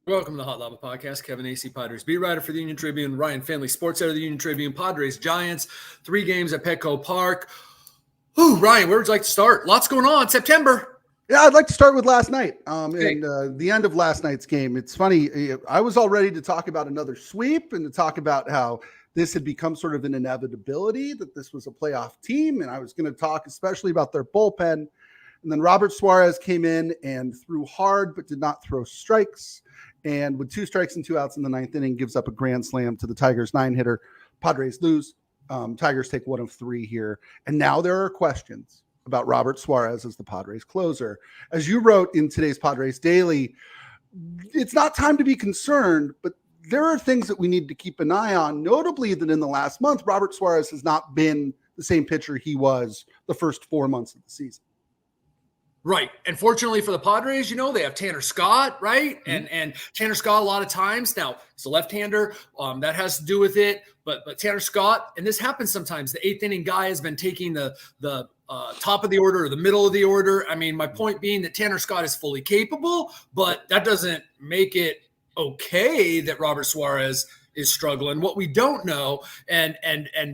Welcome to the Hot Lava Podcast. Kevin Acee, Padres beat writer for the Union-Tribune. Ryan Finley, sports editor of the Union-Tribune. Padres, Giants, 3 games at Petco Park. Ooh, Ryan, where would you like to start? Lots going on. September. Yeah, I'd like to start with last night Okay. and the end of last night's game. It's funny. I was all ready to talk about another sweep and to talk about how this had become sort of an inevitability, that this was a playoff team. And I was going to talk especially about their bullpen. And then Robert Suarez came in and threw hard, but did not throw strikes. And with 2 strikes and 2 outs in the 9th inning, gives up a grand slam to the Tigers 9-hitter. Padres lose. Tigers take 1 of 3 here. And now there are questions about Robert Suarez as the Padres closer. As you wrote in today's Padres Daily, it's not time to be concerned, but there are things that we need to keep an eye on, notably that in the last month, Robert Suarez has not been the same pitcher he was the first 4 months of the season. Right. And fortunately for the Padres, they have Tanner Scott, right? Mm-hmm. And Tanner Scott, a lot of times, now he's a left-hander, that has to do with it. But Tanner Scott, and this happens sometimes, the 8th inning guy has been taking the top of the order or the middle of the order. I mean, my point being that Tanner Scott is fully capable, but that doesn't make it okay that Robert Suarez is struggling. What we don't know, and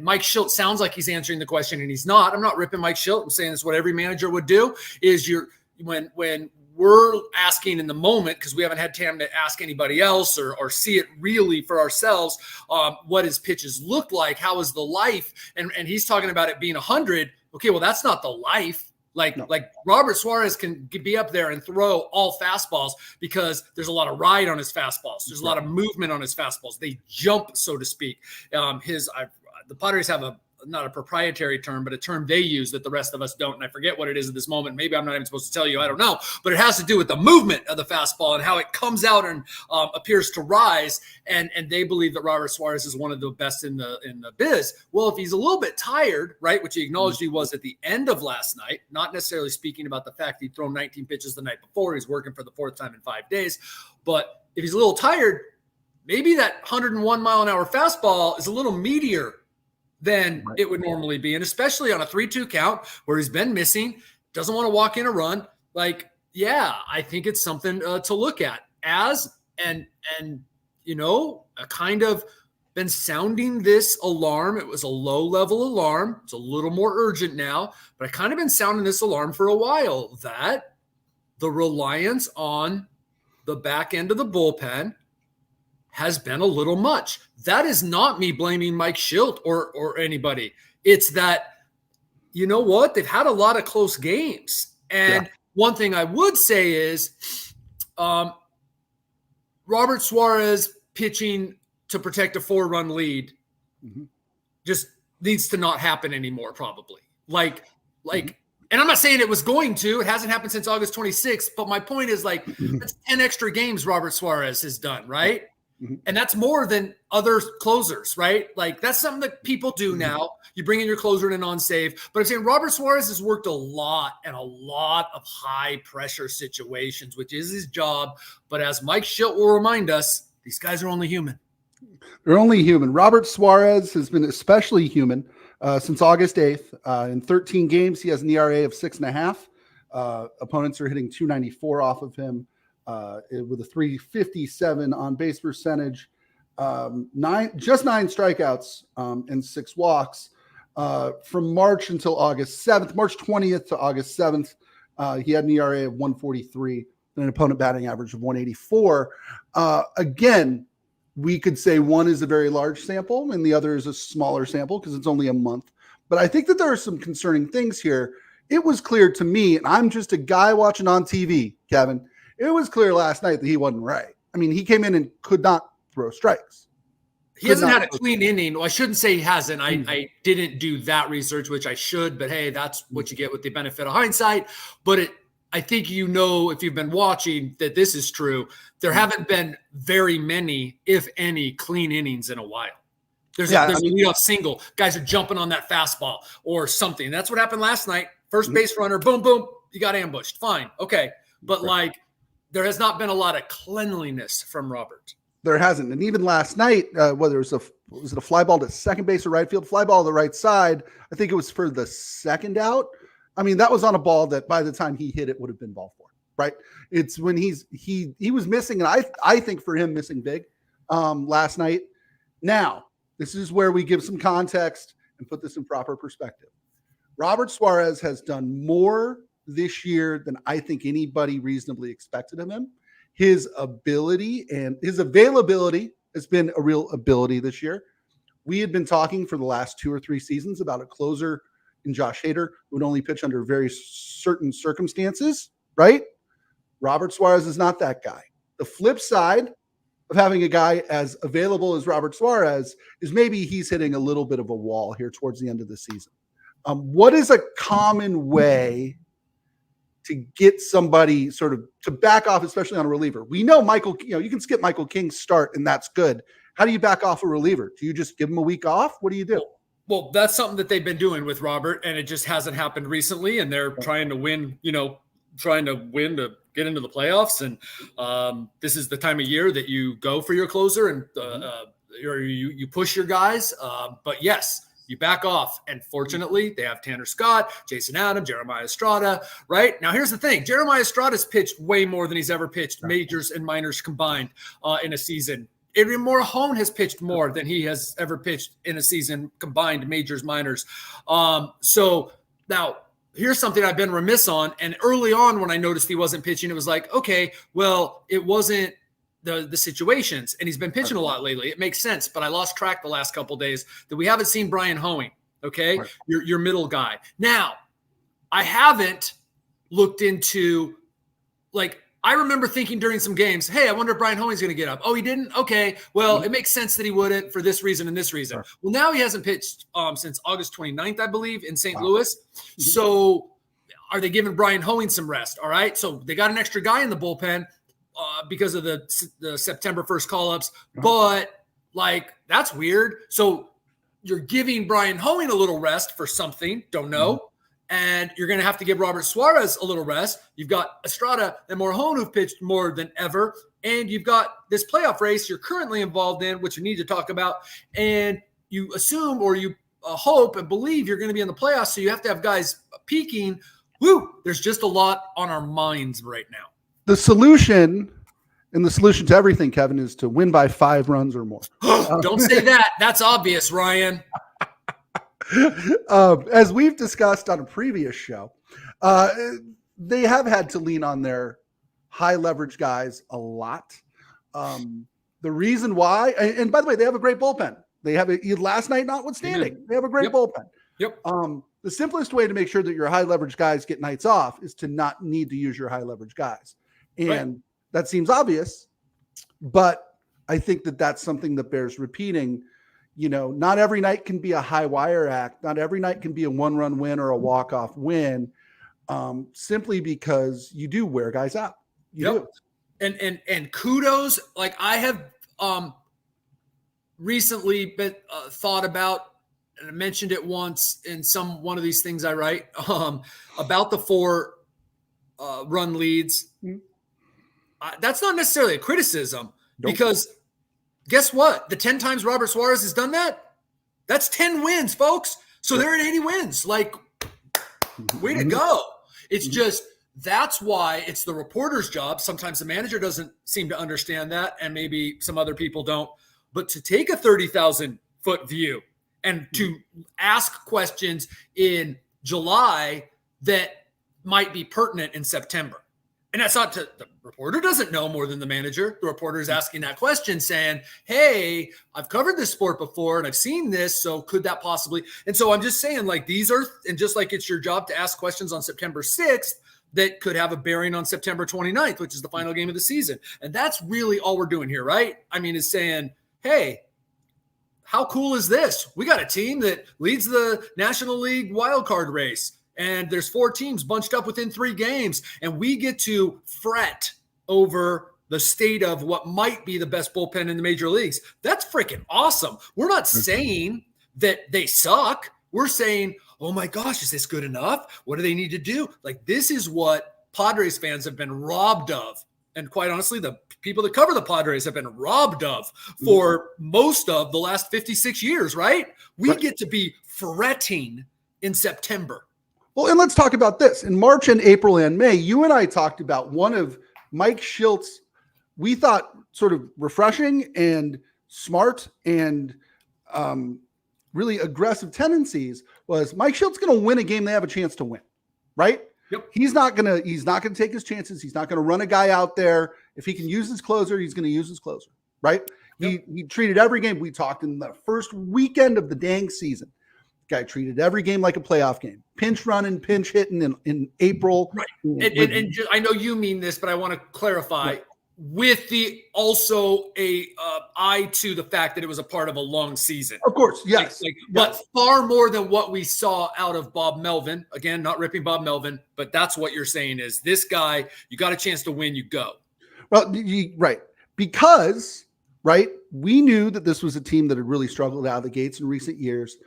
Mike Shildt sounds like he's answering the question, and he's not. I'm not ripping Mike Shildt. I'm saying it's what every manager would do. Is when we're asking in the moment, because we haven't had time to ask anybody else or see it really for ourselves, what his pitches look like, how is the life, and he's talking about it being 100. Okay, well that's not the life. Like Robert Suarez can be up there and throw all fastballs because there's a lot of ride on his fastballs. There's a lot of movement on his fastballs. They jump, so to speak. The Padres have not a proprietary term, but a term they use that the rest of us don't. And I forget what it is at this moment. Maybe I'm not even supposed to tell you. I don't know. But it has to do with the movement of the fastball and how it comes out and appears to rise. And they believe that Robert Suarez is one of the best in the biz. Well, if he's a little bit tired, right, which he acknowledged he was at the end of last night, not necessarily speaking about the fact he'd thrown 19 pitches the night before. He's working for the 4th time in 5 days. But if he's a little tired, maybe that 101 mile an hour fastball is a little meatier than it would normally be. And especially on a 3-2 count where he's been missing, doesn't want to walk in a run. I think it's something to look at I kind of been sounding this alarm. It was a low level alarm. It's a little more urgent now, but I kind of been sounding this alarm for a while that the reliance on the back end of the bullpen has been a little much. That is not me blaming Mike Shildt or anybody. It's that, you know what? They've had a lot of close games. And one thing I would say is Robert Suarez pitching to protect a 4-run lead just needs to not happen anymore, probably. And I'm not saying it was going to. It hasn't happened since August 26th. But my point is, that's 10 extra games Robert Suarez has done, right? And that's more than other closers, right? That's something that people do now. You bring in your closer in a non-save. But I'm saying Robert Suarez has worked a lot of high-pressure situations, which is his job. But as Mike Shildt will remind us, these guys are only human. They're only human. Robert Suarez has been especially human since August 8th. In 13 games, he has an ERA of 6.5. Opponents are hitting .294 off of him. With a .357 on base percentage, 9 strikeouts and 6 walks from March until August 7th. March 20th to August 7th, he had an ERA of 143 and an opponent batting average of 184. Again, we could say one is a very large sample and the other is a smaller sample because it's only a month. But I think that there are some concerning things here. It was clear to me, and I'm just a guy watching on TV, Kevin. It was clear last night that he wasn't right. I mean, he came in and could not throw strikes. He hasn't had a clean inning. Well, I shouldn't say he hasn't. I didn't do that research, which I should. But, hey, that's what you get with the benefit of hindsight. But I think if you've been watching, that this is true. There haven't been very many, if any, clean innings in a while. There's a leadoff single. Guys are jumping on that fastball or something. That's what happened last night. First base runner, boom, boom, you got ambushed. Fine. Okay. But, there has not been a lot of cleanliness from Robert. There hasn't. And even last night, whether it was a fly ball to second base or right field, fly ball to the right side, I think it was for the second out. I mean, that was on a ball that by the time he hit it would have been ball 4. right? It's when he was missing, and I think for him missing big last night. Now, this is where we give some context and put this in proper perspective. Robert Suarez has done more this year than I think anybody reasonably expected of him. His ability and his availability has been a real ability this year. We had been talking for the last 2 or 3 seasons about a closer in Josh Hader who would only pitch under very certain circumstances, right? Robert Suarez is not that guy. The flip side of having a guy as available as Robert Suarez is maybe he's hitting a little bit of a wall here towards the end of the season. What is a common way to get somebody sort of to back off, especially on a reliever? We know Michael, you can skip Michael King's start and that's good. How do you back off a reliever? Do you just give him a week off? What do you do? Well, that's something that they've been doing with Robert, and it just hasn't happened recently. And they're trying to win, to get into the playoffs. And this is the time of year that you go for your closer and you push your guys. But yes, you back off. And fortunately, they have Tanner Scott, Jason Adams, Jeremiah Estrada, right? Now, here's the thing. Jeremiah Estrada's pitched way more than he's ever pitched, majors and minors combined in a season. Adrian Morejon has pitched more than he has ever pitched in a season combined, majors, minors. So now here's something I've been remiss on. And early on when I noticed he wasn't pitching, it was like, okay, well, it wasn't the situations. And he's been pitching a lot lately. It makes sense. But I lost track the last couple of days that we haven't seen Brian Hoeing, okay? Right. Your middle guy. Now, I haven't looked into, I remember thinking during some games, hey, I wonder if Brian Hoeing's going to get up. Oh, he didn't? Okay. Well, it makes sense that he wouldn't for this reason and this reason. Sure. Well, now he hasn't pitched since August 29th, I believe, in St. Louis. So are they giving Brian Hoeing some rest? All right. So they got an extra guy in the bullpen because of the September 1st call-ups. But, that's weird. So you're giving Brian Hoeing a little rest for something. Don't know. And you're going to have to give Robert Suarez a little rest. You've got Estrada and Morejon who've pitched more than ever. And you've got this playoff race you're currently involved in, which you need to talk about. And you assume or you hope and believe you're going to be in the playoffs. So you have to have guys peaking. There's just a lot on our minds right now. The solution to everything, Kevin, is to win by 5 runs or more. Don't say that. That's obvious, Ryan. As we've discussed on a previous show, they have had to lean on their high leverage guys a lot. The reason why, and by the way, they have a great bullpen. They have last night notwithstanding, they have a great bullpen. Yep. The simplest way to make sure that your high leverage guys get nights off is to not need to use your high leverage guys. And that seems obvious, but I think that that's something that bears repeating. Not every night can be a high wire act. Not every night can be a 1-run win or a walk-off win, simply because you do wear guys out. You do. And kudos. I have recently been thought about, and I mentioned it once in one of these things I write about the 4 run leads. That's not necessarily a criticism because guess what? The 10 times Robert Suarez has done that, that's 10 wins, folks. So they're at 80 wins. Way to go. It's just, that's why it's the reporter's job. Sometimes the manager doesn't seem to understand that, and maybe some other people don't. But to take a 30,000-foot view and to ask questions in July that might be pertinent in September. And that's not the reporter doesn't know more than the manager. The reporter is asking that question saying, hey, I've covered this sport before and I've seen this. So could that possibly? And so I'm just saying these are, and just like it's your job to ask questions on September 6th that could have a bearing on September 29th, which is the final game of the season. And that's really all we're doing here, right? I mean, is saying, hey, how cool is this? We got a team that leads the National League wildcard race. And there's 4 teams bunched up within 3 games, and we get to fret over the state of what might be the best bullpen in the major leagues. That's freaking awesome. We're not saying that they suck. We're saying, oh my gosh, is this good enough? What do they need to do? This is what Padres fans have been robbed of. And quite honestly, the people that cover the Padres have been robbed of for most of the last 56 years, right? We get to be fretting in September. Well, and let's talk about this. In March and April and May, you and I talked about one of Mike Shilt's, we thought, sort of refreshing and smart and really aggressive tendencies was Mike Shilt's going to win a game they have a chance to win, right? Yep. He's not going to take his chances. He's not going to run a guy out there. If he can use his closer, he's going to use his closer, right? Yep. He treated every game. We talked in the first weekend of the dang season. Guy treated every game like a playoff game. Pinch running, pinch hitting in April. Right. And just, I know you mean this, but I want to clarify. Right. With the also a eye to the fact that it was a part of a long season. Of course, yes. Yes. But far more than what we saw out of Bob Melvin. Again, not ripping Bob Melvin, but that's what you're saying is this guy, you got a chance to win, you go. Well, right. Because, right, we knew that this was a team that had really struggled out of the gates in recent years.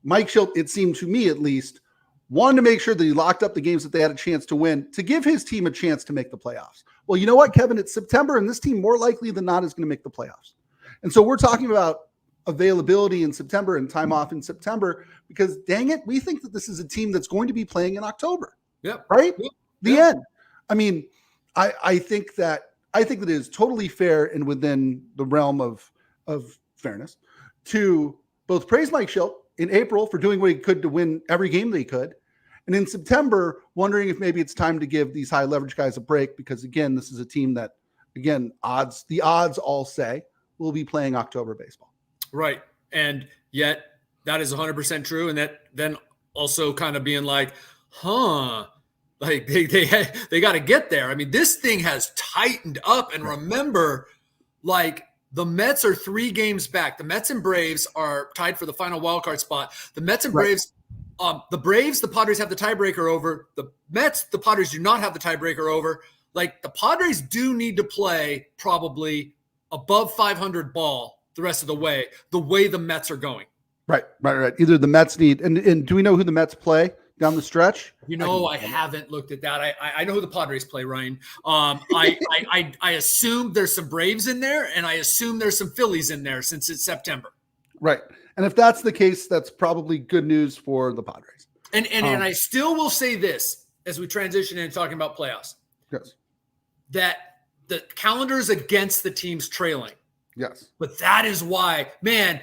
Mike Shildt, it seemed to me at least, wanted to make sure that he locked up the games that they had a chance to win to give his team a chance to make the playoffs. Well, you know what, Kevin? It's September, and this team more likely than not is going to make the playoffs. And so we're talking about availability in September and time off in September because, dang it, we think that this is a team that's going to be playing in October. Yep. Right? Yep. The end. I mean, I think that it is totally fair and within the realm of fairness to both praise Mike Shildt in April for doing what he could to win every game that he could. And in September, wondering if maybe it's time to give these high leverage guys a break because, again, this is a team that, again, the odds all say will be playing October baseball. Right. And yet that is 100% true. And that then also kind of being like, like they got to get there. I mean, this thing has tightened up. And remember, like, the Mets are 3 games back. The Mets and Braves are tied for the final wildcard spot. The Mets and Braves, the Braves, the Padres have the tiebreaker over. The Mets, the Padres do not have the tiebreaker over. Like, the Padres do need to play probably above 500 ball the rest of the way the Mets are going. Right. Either the Mets need, and do we know who the Mets play down the stretch? You know, I haven't looked at that. I know who the Padres play, Ryan. I assume there's some Braves in there, and I assume there's some Phillies in there since it's September. Right. And if that's the case, that's probably good news for the Padres. And I still will say this as we transition into talking about playoffs. Yes. That the calendar is against the teams trailing. Yes. But that is why, man,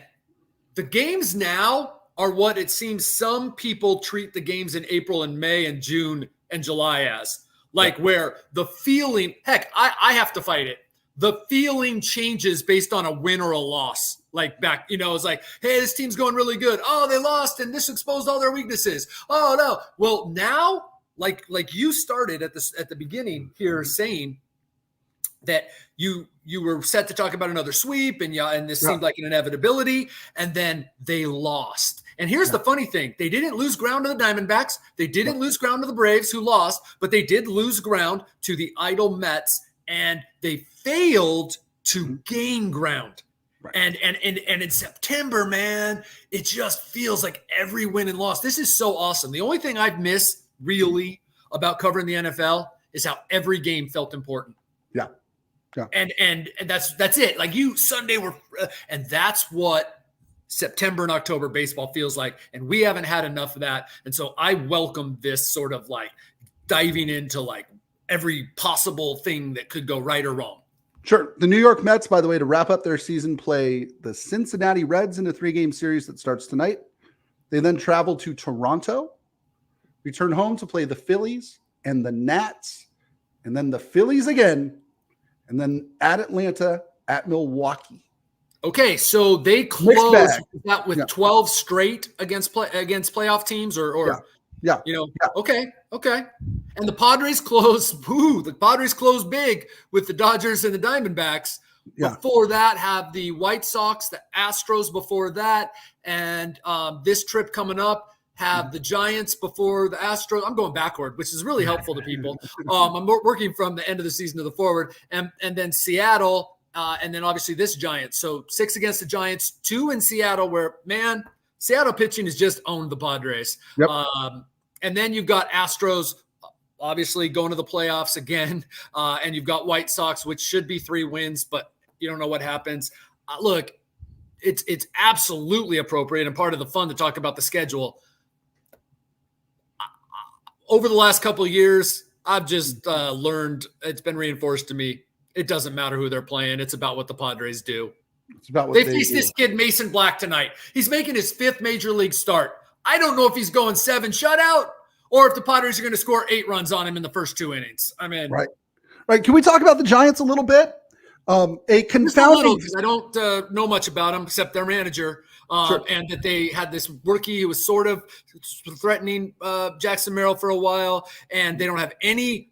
the games now are what it seems some people treat the games in April and May and June and July as. Like where the feeling, heck, I have to fight it. The feeling changes based on a win or a loss. Like back, it's like, hey, this team's going really good. Oh, they lost and this exposed all their weaknesses. Oh, no. Well, now, like you started at the beginning here saying that you were set to talk about another sweep and this seemed like an inevitability, and then they lost. And here's the funny thing. They didn't lose ground to the Diamondbacks. They didn't lose ground to the Braves, who lost, but they did lose ground to the idle Mets, and they failed to gain ground. Right. And in September, man, it just feels like every win and loss. This is so awesome. The only thing I've missed really about covering the NFL is how every game felt important. Yeah. Yeah. And that's it. Like Sunday were, and that's what September and October baseball feels like. And we haven't had enough of that. And so I welcome this sort of like diving into like every possible thing that could go right or wrong. Sure. The New York Mets, by the way, to wrap up their season, play the Cincinnati Reds in a 3-game series that starts tonight. They then travel to Toronto, return home to play the Phillies and the Nats, and then the Phillies again, and then at Atlanta, at Milwaukee. Okay, so they close that with 12 straight against playoff teams, or Okay. And the Padres close. The Padres close big with the Dodgers and the Diamondbacks. Yeah. Before that, have the White Sox, the Astros before that, and this trip coming up, have the Giants before the Astros. I'm going backward, which is really helpful to people. I'm working from the end of the season to the forward, and then Seattle, and then obviously this Giants. So 6 against the Giants, 2 in Seattle, where, man, Seattle pitching has just owned the Padres. Yep. And then you've got Astros, obviously going to the playoffs again, and you've got White Sox, which should be 3 wins, but you don't know what happens. Look, it's absolutely appropriate and part of the fun to talk about the schedule. over the last couple of years, I've just learned, it's been reinforced to me, it doesn't matter who they're playing. It's about what the Padres do. It's about what they they faced do. this kid, Mason Black, tonight. He's making his 5th major league start. I don't know if he's going 7 shutout or if the Padres are going to score 8 runs on him in the first 2 innings. I mean, right. Can we talk about the Giants a little bit? A confounding. Because I don't know much about them except their manager, Sure. and that they had this rookie who was sort of threatening Jackson Merrill for a while, and they don't have any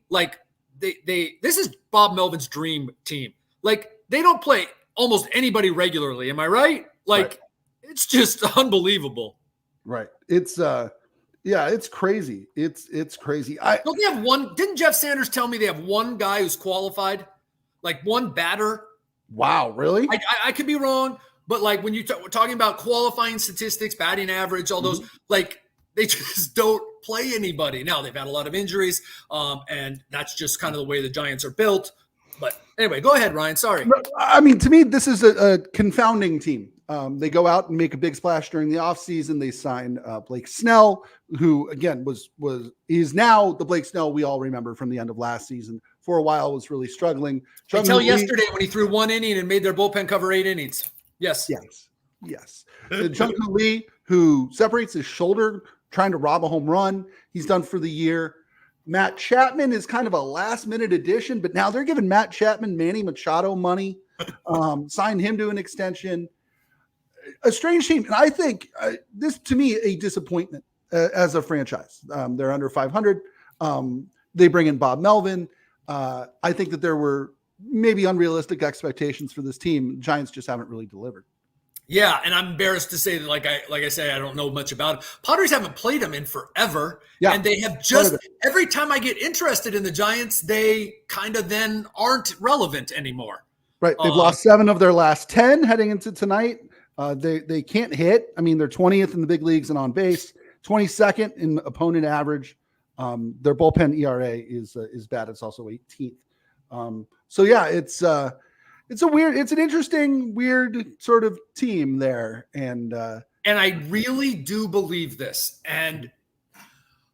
this is Bob Melvin's dream team. Like, they don't play almost anybody regularly. Am I right? Like, It's just unbelievable. Right. It's it's crazy. It's crazy. Don't they have one? Didn't Jeff Sanders tell me they have one guy who's qualified, like one batter? Wow, really? I could be wrong, but like when you're talking about qualifying statistics, batting average, all those, like they just don't play anybody. Now they've had a lot of injuries, and that's just kind of the way the Giants are built. But anyway, go ahead, Ryan. Sorry. I mean, to me, this is a confounding team. They go out and make a big splash during the offseason. They sign Blake Snell, who again is now the Blake Snell we all remember from the end of last season. For a while, was really struggling. Until yesterday when he threw 1 inning and made their bullpen cover 8 innings. Yes. Jung-Hoo Lee, who separates his shoulder trying to rob a home run. He's done for the year. Matt Chapman is kind of a last-minute addition, but now they're giving Matt Chapman Manny Machado money. Signed him to an extension. A strange team. And I think this, to me, a disappointment as a franchise. They're under 500. They bring in Bob Melvin. I think that there were maybe unrealistic expectations for this team. Giants just haven't really delivered. Yeah, and I'm embarrassed to say that, like I say, I don't know much about it. Padres haven't played them in forever, and they have just every time I get interested in the Giants, they kind of then aren't relevant anymore. Right, they've lost 7 of their last 10 heading into tonight. They can't hit. I mean, they're 20th in the big leagues and on base, 22nd in opponent average. Their bullpen ERA is bad. It's also 18th. So yeah, it's an interesting, weird sort of team there. And I really do believe this. And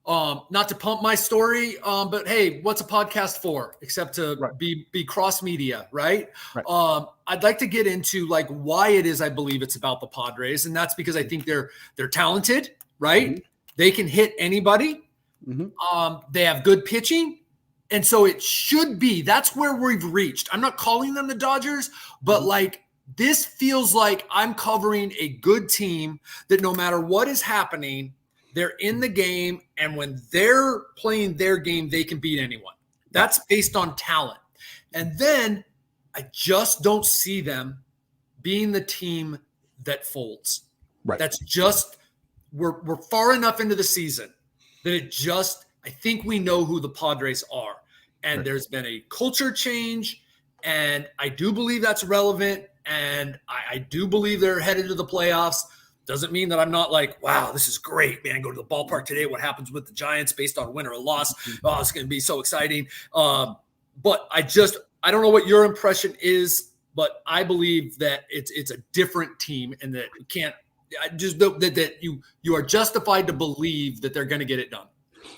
not to pump my story, but hey, what's a podcast for except to be cross media, right? I'd like to get into like why it is I believe it's about the Padres, and that's because I think they're talented, right? Mm-hmm. They can hit anybody. Mm-hmm. They have good pitching. And so it should be, that's where we've reached. I'm not calling them the Dodgers, but like this feels like I'm covering a good team that no matter what is happening, they're in the game. And when they're playing their game, they can beat anyone. That's based on talent. And then I just don't see them being the team that folds. Right. That's just, we're far enough into the season that it just, I think we know who the Padres are. And there's been a culture change, and I do believe that's relevant, and I do believe they're headed to the playoffs. Doesn't mean that I'm not like, wow, this is great, man. Go to the ballpark today. What happens with the Giants based on win or loss? Oh, it's going to be so exciting. But I don't know what your impression is, but I believe that it's a different team, and that you can't – I just know that you are justified to believe that they're going to get it done.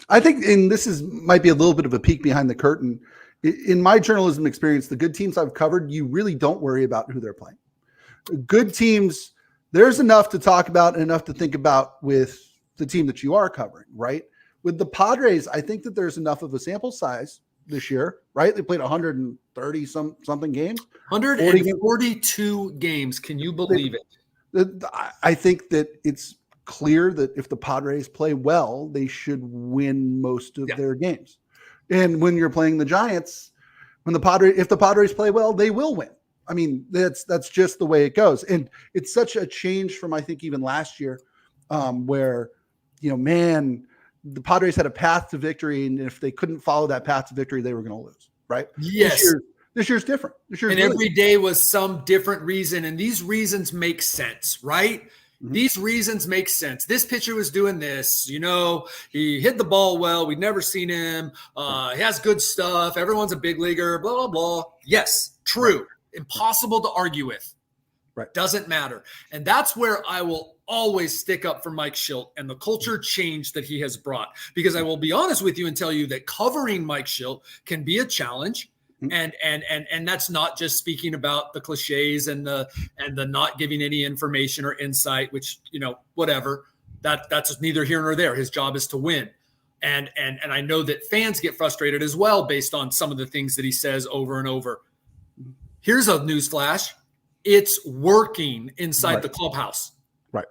I think, and this might be a little bit of a peek behind the curtain. In my journalism experience, the good teams I've covered, you really don't worry about who they're playing. Good teams, there's enough to talk about and enough to think about with the team that you are covering, right? With the Padres, I think that there's enough of a sample size this year, right? They played 130 something games. 142 games. Can you believe it? I think that it's clear that if the Padres play well, they should win most of their games. And when you're playing the Giants, if the Padres play well, they will win. I mean, that's just the way it goes. And it's such a change from, I think, even last year, where, the Padres had a path to victory, and if they couldn't follow that path to victory, they were going to lose, right? Yes. This year's different. Every day was some different reason, and these reasons make sense, right? Mm-hmm. These reasons make sense. This pitcher was doing this, he hit the ball well. We'd never seen him. He has good stuff. Everyone's a big leaguer, blah, blah, blah. Yes, true. Impossible to argue with. Right. Doesn't matter. And that's where I will always stick up for Mike Shildt and the culture change that he has brought. Because I will be honest with you and tell you that covering Mike Shildt can be a challenge. And that's not just speaking about the cliches and the not giving any information or insight, which, whatever. That's neither here nor there. His job is to win. And I know that fans get frustrated as well based on some of the things that he says over and over. Here's a news flash. It's working inside the clubhouse. Right.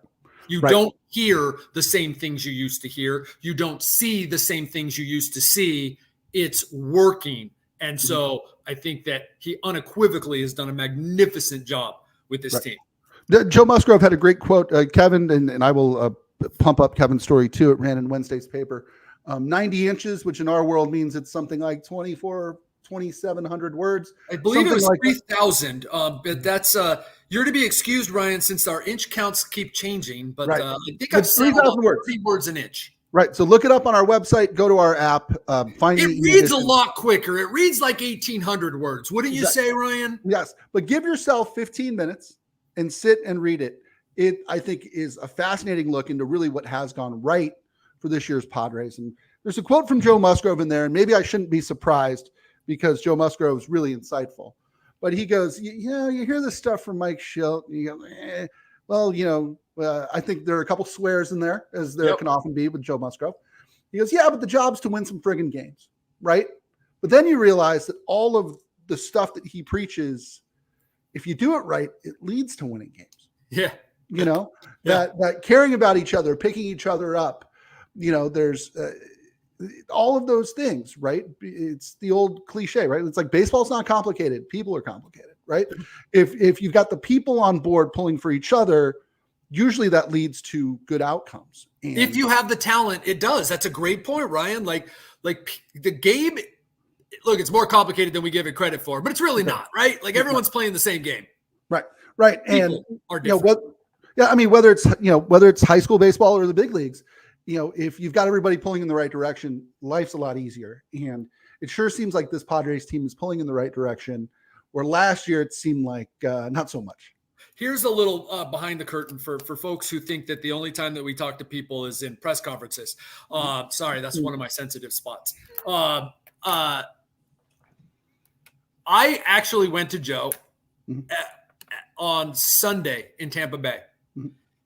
You don't hear the same things you used to hear. You don't see the same things you used to see. It's working. And so I think that he unequivocally has done a magnificent job with this team. Joe Musgrove had a great quote, Kevin, and I will pump up Kevin's story too. It ran in Wednesday's paper. 90 inches, which in our world means it's something like 2,700 words. I believe it was like 3,000. But that's you're to be excused, Ryan, since our inch counts keep changing. But I think I've said 3 words an inch. Right. So look it up on our website. Go to our app. Find it. Reads a lot quicker. It reads like 1,800 words. Wouldn't you say, Ryan? Yes. But give yourself 15 minutes and sit and read it. It, I think, is a fascinating look into really what has gone right for this year's Padres. And there's a quote from Joe Musgrove in there, and maybe I shouldn't be surprised because Joe Musgrove is really insightful. But he goes, you hear this stuff from Mike Shildt, and you go, I think there are a couple swears in there, as there can often be with Joe Musgrove. He goes, but the job's to win some friggin' games, right? But then you realize that all of the stuff that he preaches, if you do it right, it leads to winning games. Yeah. That caring about each other, picking each other up, there's all of those things, right? It's the old cliche, right? It's like baseball's not complicated. People are complicated, right? If you've got the people on board pulling for each other, usually that leads to good outcomes. And if you have the talent, it does. That's a great point, Ryan. Like the game, look, it's more complicated than we give it credit for, but it's really not, right? Like everyone's playing the same game. Right. People are different. Whether it's high school baseball or the big leagues, if you've got everybody pulling in the right direction, life's a lot easier. And it sure seems like this Padres team is pulling in the right direction, where last year it seemed like not so much. Here's a little behind the curtain for folks who think that the only time that we talk to people is in press conferences. Sorry, that's one of my sensitive spots. I actually went to Joe on Sunday in Tampa Bay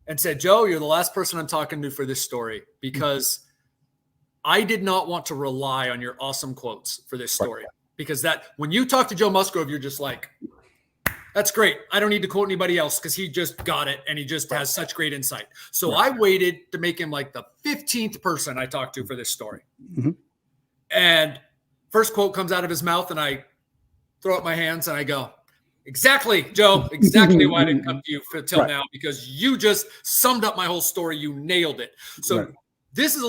and said, Joe, you're the last person I'm talking to for this story because I did not want to rely on your awesome quotes for this story. Because that when you talk to Joe Musgrove, you're just like, that's great. I don't need to quote anybody else because he just got it and he just has such great insight. So I waited to make him like the 15th person I talked to for this story. And first quote comes out of his mouth and I throw up my hands and I go, exactly, Joe, exactly why I didn't come to you till now, because you just summed up my whole story. You nailed it. So this is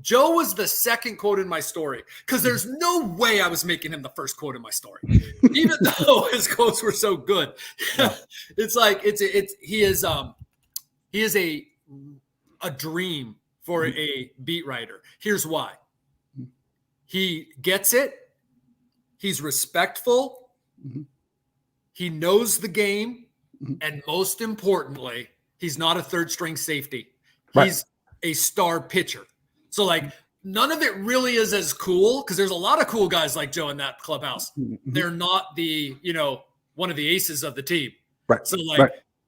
Joe was the second quote in my story because there's no way I was making him the first quote in my story, even though his quotes were so good. It's like, he is a dream for a beat writer. Here's why. He gets it. He's respectful. He knows the game. And most importantly, he's not a third string safety. He's a star pitcher. So none of it really is as cool because there's a lot of cool guys like Joe in that clubhouse. They're not the, one of the aces of the team. So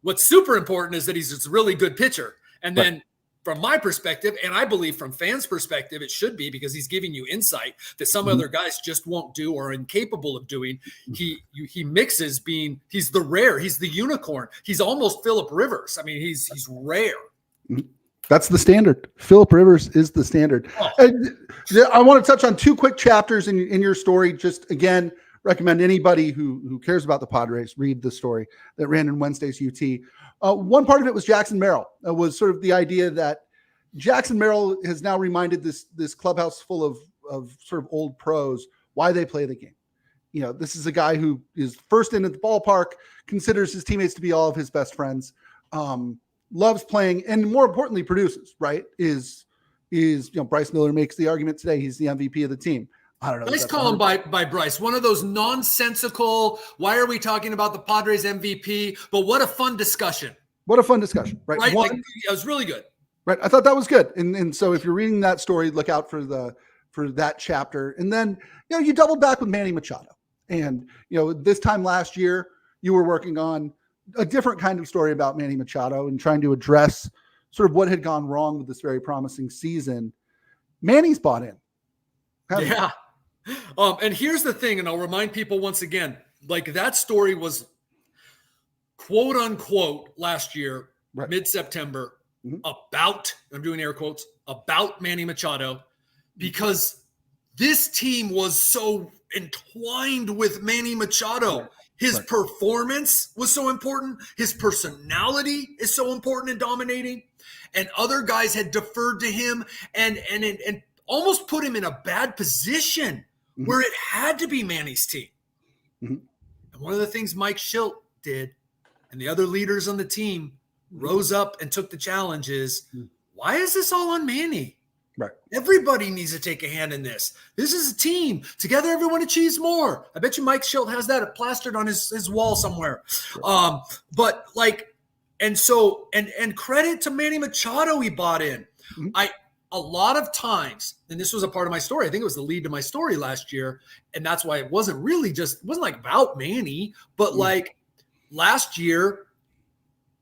what's super important is that he's a really good pitcher. And then from my perspective, and I believe from fans' perspective, it should be because he's giving you insight that some other guys just won't do or are incapable of doing. He mixes he's the rare, he's the unicorn. He's almost Phillip Rivers. I mean, he's rare. That's the standard. Phillip Rivers is the standard. I want to touch on two quick chapters in your story. Just again, recommend anybody who cares about the Padres read the story that ran in Wednesday's UT. One part of it was Jackson Merrill. It was sort of the idea that Jackson Merrill has now reminded this clubhouse full of sort of old pros why they play the game. This is a guy who is first in at the ballpark, considers his teammates to be all of his best friends, loves playing, and more importantly, produces, right? Bryce Miller makes the argument today. He's the MVP of the team. I don't know. Nice call him by Bryce. One of those nonsensical, why are we talking about the Padres MVP? But what a fun discussion. What a fun discussion, right? Right? Like, it was really good. Right. I thought that was good. And so if you're reading that story, look out for that chapter. And then, you doubled back with Manny Machado. And, this time last year, you were working on a different kind of story about Manny Machado and trying to address sort of what had gone wrong with this very promising season. Manny's bought in. Yeah. And here's the thing, and I'll remind people once again, like that story was quote unquote last year, right. Mid-September, about, I'm doing air quotes, about Manny Machado, because this team was so entwined with Manny Machado. Right. His performance was so important. His personality is so important and dominating. And other guys had deferred to him and almost put him in a bad position where it had to be Manny's team. And one of the things Mike Shildt did and the other leaders on the team rose up and took the challenge is, why is this all on Manny? Right. Everybody needs to take a hand in this. This is a team. Together, everyone achieves more. I bet you Mike Shildt has that plastered on his wall somewhere. Right. But like, and so, and credit to Manny Machado, he bought in. A lot of times, and this was a part of my story, I think it was the lead to my story last year, and that's why it wasn't like about Manny, but like last year,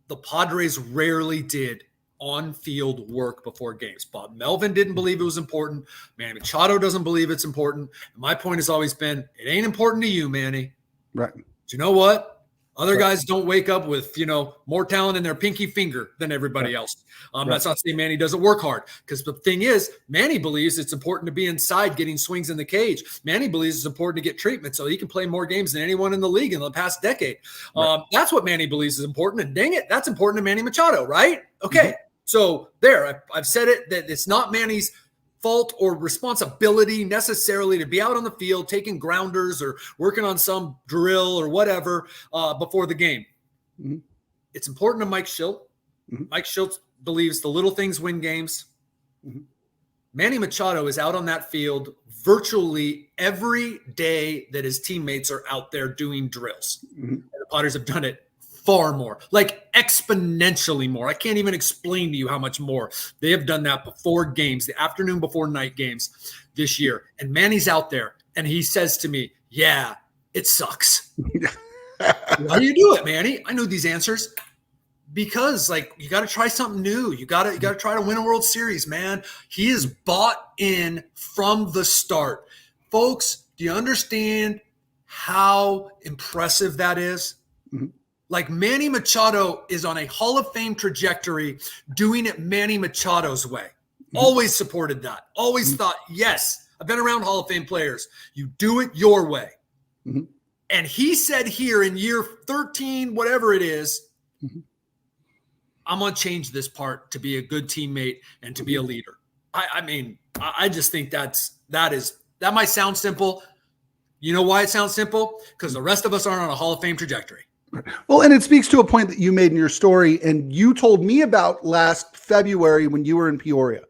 the Padres rarely did on-field work before games. Bob Melvin didn't believe it was important. Manny Machado doesn't believe it's important. And my point has always been, it ain't important to you, Manny. Right. But you know what? Other guys don't wake up with, more talent in their pinky finger than everybody else. That's not saying Manny doesn't work hard, because the thing is, Manny believes it's important to be inside getting swings in the cage. Manny believes it's important to get treatment so he can play more games than anyone in the league in the past decade. That's what Manny believes is important. And dang it, that's important to Manny Machado, right? Okay. So there, I've said it, that it's not Manny's fault or responsibility necessarily to be out on the field taking grounders or working on some drill or whatever before the game. It's important to Mike Shildt. Mike Shildt believes the little things win games. Manny Machado is out on that field virtually every day that his teammates are out there doing drills. And the Padres have done it far more, like exponentially more. I can't even explain to you how much more. They have done that before games, the afternoon before night games this year. And Manny's out there and he says to me, yeah, it sucks. Why do you do it, Manny? I know these answers. Because you got to try something new. You got to try to win a World Series, man. He is bought in from the start. Folks, do you understand how impressive that is? Like Manny Machado is on a Hall of Fame trajectory, doing it Manny Machado's way. Always supported that. Always thought, yes, I've been around Hall of Fame players. You do it your way. And he said here in year 13, whatever it is, I'm going to change this part to be a good teammate and to be a leader. I just think that might sound simple. You know why it sounds simple? Because the rest of us aren't on a Hall of Fame trajectory. Well, and it speaks to a point that you made in your story, and you told me about last February when you were in Peoria.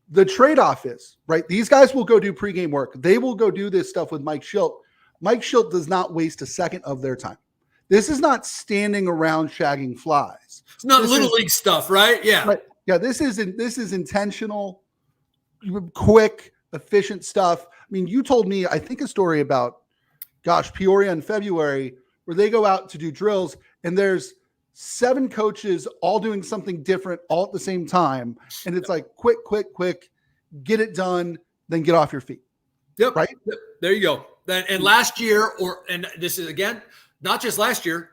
The trade-off is, right, these guys will go do pregame work. They will go do this stuff with Mike Shildt. Mike Shildt does not waste a second of their time. This is not standing around shagging flies. It's not little league stuff, right? Yeah. Right. Yeah, this is intentional, quick, efficient stuff. I mean, you told me, I think, a story about, Peoria in February, where they go out to do drills and there's 7 coaches all doing something different all at the same time. And it's like, quick, get it done, then get off your feet. Yep. Right. Yep. There you go. And last year, and this is again, not just last year,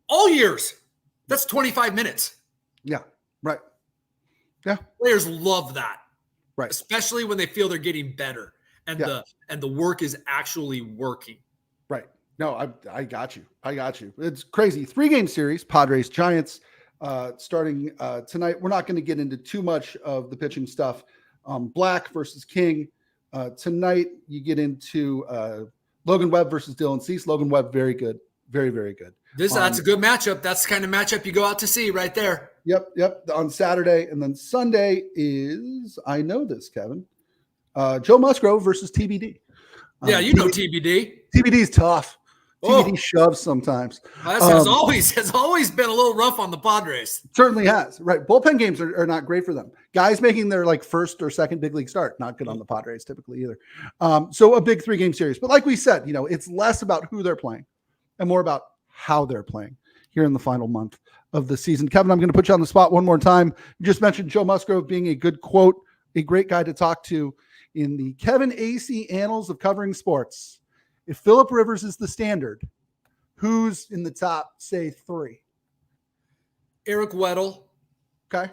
all years, that's 25 minutes. Yeah. Right. Yeah. Players love that. Right. Especially when they feel they're getting better and the work is actually working. Right. No, I got you. It's crazy. 3-game series, Padres Giants, starting tonight. We're not going to get into too much of the pitching stuff. Black versus King. Tonight you get into Logan Webb versus Dylan Cease. Logan Webb, very good. Very, very good. That's a good matchup. That's the kind of matchup you go out to see right there. Yep. On Saturday. And then Sunday is, I know this, Kevin, Joe Musgrove versus TBD. Yeah, you know TBD. TBD is tough. TBD shoves sometimes. Has always been a little rough on the Padres. Certainly has. Right. Bullpen games are not great for them. Guys making their like first or second big league start, not good on the Padres typically either. So a big 3-game series. But like we said, it's less about who they're playing and more about how they're playing here in the final month of the season. Kevin, I'm going to put you on the spot one more time. You just mentioned Joe Musgrove being a good quote, a great guy to talk to in the Kevin Acee annals of covering sports. If Phillip Rivers is the standard, who's in the top, say, 3? Eric Weddle. Okay.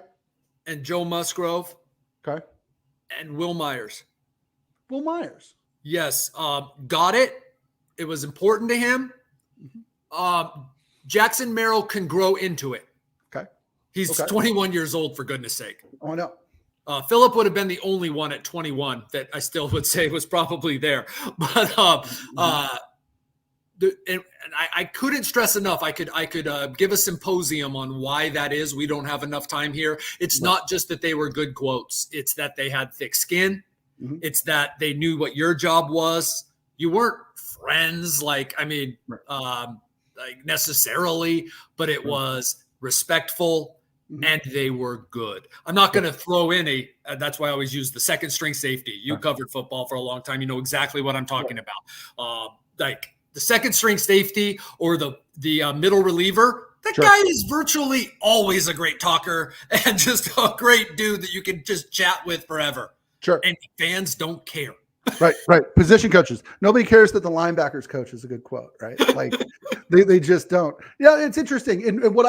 And Joe Musgrove. Okay. And Will Myers. Will Myers. Yes. Got it. It was important to him. Jackson Merrill can grow into it. Okay. He's 21 years old, for goodness sake. Oh, no. Phillip would have been the only one at 21 that I still would say was probably there. But I couldn't stress enough. I could give a symposium on why that is. We don't have enough time here. It's not just that they were good quotes. It's that they had thick skin. It's that they knew what your job was. You weren't friends, necessarily, but it was respectful. And they were good. I'm not going to throw in that's why I always use the second string safety. You covered football for a long time. You know exactly what I'm talking about. Like the second string safety or the middle reliever, that guy is virtually always a great talker and just a great dude that you can just chat with forever. Sure. And fans don't care. Right. Position coaches. Nobody cares that the linebackers coach is a good quote, right? Like they just don't. Yeah, it's interesting. And what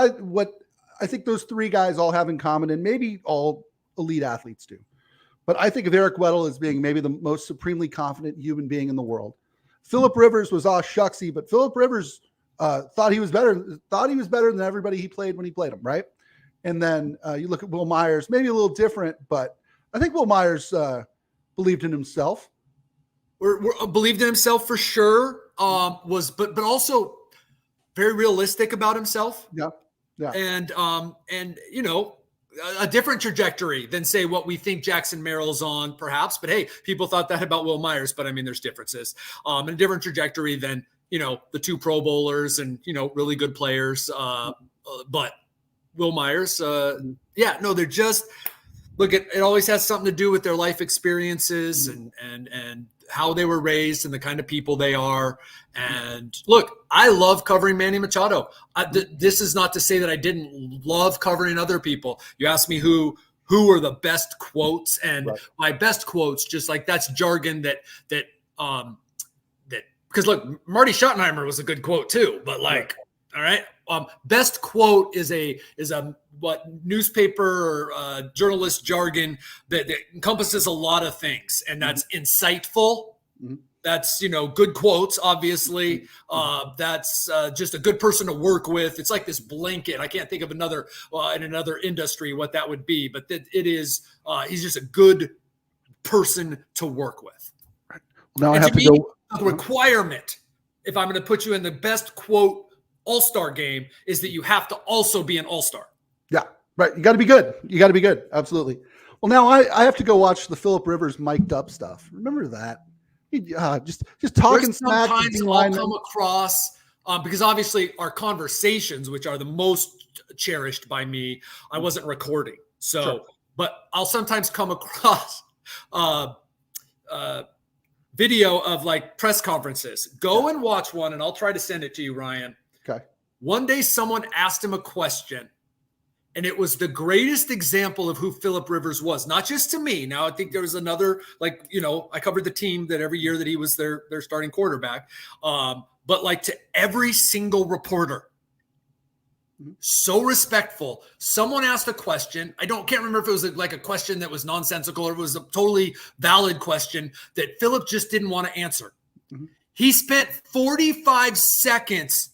I think those 3 guys all have in common, and maybe all elite athletes do. But I think of Eric Weddle as being maybe the most supremely confident human being in the world. Phillip Rivers was shucksy, but Phillip Rivers thought he was better than everybody he played when he played him, right? And then you look at Will Myers, maybe a little different, but I think Will Myers believed in himself. Believed in himself for sure. But also very realistic about himself. Yeah. And a different trajectory than say what we think Jackson Merrill's on perhaps, but hey, people thought that about Will Myers, but I mean, there's differences, and a different trajectory than, the 2 Pro Bowlers and, really good players. But Will Myers, they're just, look, it always has something to do with their life experiences and how they were raised and the kind of people they are. And look, I love covering Manny Machado. This is not to say that I didn't love covering other people. You asked me who are the best quotes, and my best quotes, just like that's jargon that because look, Marty Schottenheimer was a good quote too, but all right. Best quote is a what newspaper or journalist jargon that encompasses a lot of things, and that's insightful. That's good quotes, obviously. That's just a good person to work with. It's like this blanket. I can't think of another in another industry what that would be, but it is. He's just a good person to work with. Now I have to go. The requirement, if I'm going to put you in the best quote all-star game, is that you have to also be an all-star. Yeah, right. You got to be good. Absolutely. Well, now I have to go watch the Phillip Rivers mic'd up stuff. Remember that? Just talking smack. Sometimes I'll come across because obviously our conversations, which are the most cherished by me, I wasn't recording. So, but I'll sometimes come across video of like press conferences. Go and watch one, and I'll try to send it to you, Ryan. Okay. One day someone asked him a question, and it was the greatest example of who Phillip Rivers was, not just to me. Now, I think there was another, I covered the team that every year that he was their starting quarterback, but like to every single reporter. So respectful. Someone asked a question. Can't remember if it was like a question that was nonsensical or it was a totally valid question that Phillip just didn't want to answer. He spent 45 seconds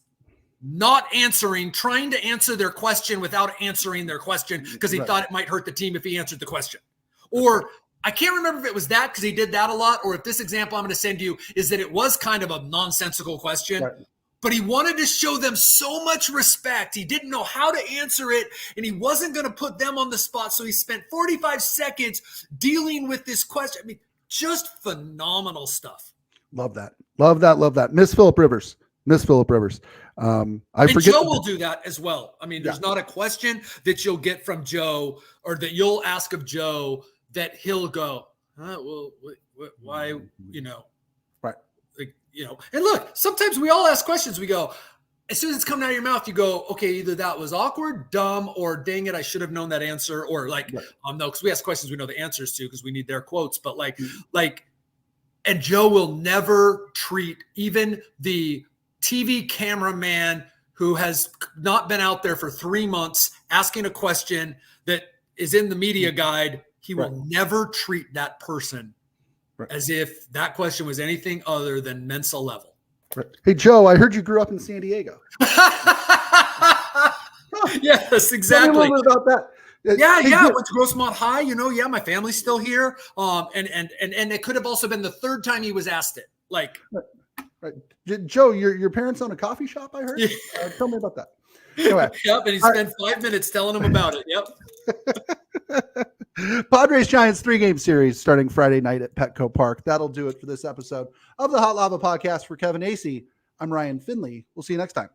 not answering, trying to answer their question without answering their question because he thought it might hurt the team if he answered the question. Or I can't remember if it was that because he did that a lot, or if this example I'm going to send you is that it was kind of a nonsensical question. But he wanted to show them so much respect. He didn't know how to answer it, and he wasn't going to put them on the spot. So he spent 45 seconds dealing with this question. I mean, just phenomenal stuff. Love that. Miss Phillip Rivers. Miss Phillip Rivers. I And forget. Joe will do that as well. I mean, there's not a question that you'll get from Joe or that you'll ask of Joe that he'll go, well, why, Right. like, and look, sometimes we all ask questions. We go, as soon as it's coming out of your mouth, you go, okay, either that was awkward, dumb, or dang it, I should have known that answer. Or like, no, because we ask questions we know the answers to because we need their quotes. But and Joe will never treat even the TV cameraman who has not been out there for 3 months asking a question that is in the media guide. He will never treat that person as if that question was anything other than Mensa level. Right. Hey, Joe, I heard you grew up in San Diego. Yes, exactly. Tell me a little bit about that. I went to Grossmont High. My family's still here. And it could have also been the third time he was asked it. Like, right. Joe, your parents own a coffee shop, I heard. Tell me about that. Anyway. Yep, and he spent 5 minutes telling him about it. Yep. Padres Giants 3-game series starting Friday night at Petco Park. That'll do it for this episode of the Hot Lava Podcast. For Kevin Acee, I'm Ryan Finley. We'll see you next time.